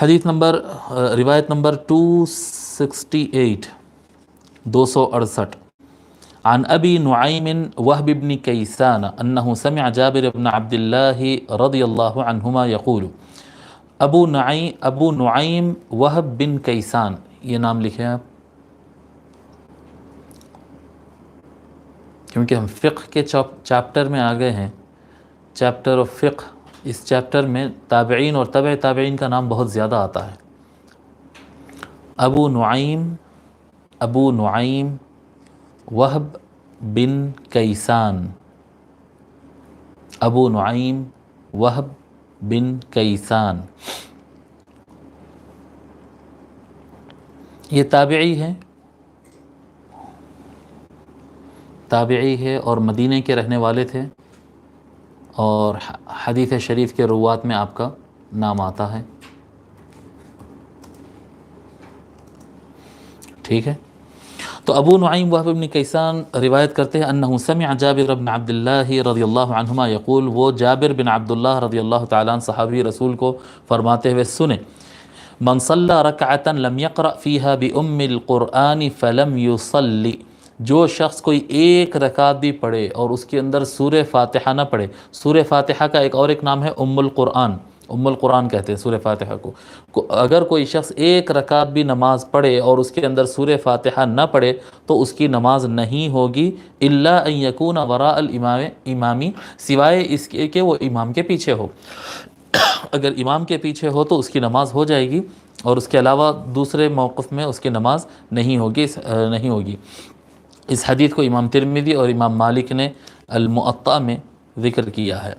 حدیث نمبر روایت نمبر 268 268 عن ابی نعیم وہب بن کیسان انہ سمع جابر بن عبد اللہ رضی اللہ عنہما یقول. ابو نعیم وہب بن کیسان، یہ نام لکھیں آپ کیونکہ ہم فقہ کے چیپٹر میں آ گئے ہیں، چیپٹر آف فقہ. اس چیپٹر میں تابعین اور تبع تابعین کا نام بہت زیادہ آتا ہے. ابو نعیم وہب بن کیسان، ابو نعیم وہب بن کیسان، یہ تابعی ہے اور مدینہ کے رہنے والے تھے، اور حدیث شریف کے روات میں آپ کا نام آتا ہے. ٹھیک ہے، تو ابو نعیم وہب بن کیسان روایت کرتے ہیں انہ سمع جابر بن عبد اللہ رضی اللہ عنہما یقول، وہ جابر بن عبداللہ رضی اللہ تعالیٰ عنہ صحابی رسول کو فرماتے ہوئے سنے، من صلی رکعتا لم یقرأ فیہا بأم القرآن فلم یصلی، جو شخص کوئی ایک رکعت بھی پڑھے اور اس کے اندر سورہ فاتحہ نہ پڑھے. سورہ فاتحہ کا ایک نام ہے ام القرآن، ام القرآن کہتے ہیں سورہ فاتحہ کو. اگر کوئی شخص ایک رکعت بھی نماز پڑھے اور اس کے اندر سورہ فاتحہ نہ پڑھے تو اس کی نماز نہیں ہوگی، الا ان یکون وراء الامام، سوائے اس کے کہ وہ امام کے پیچھے ہو. اگر امام کے پیچھے ہو تو اس کی نماز ہو جائے گی، اور اس کے علاوہ دوسرے موقف میں اس کی نماز نہیں ہوگی. اس حدیث کو امام ترمذی اور امام مالک نے الموطأ میں ذکر کیا ہے.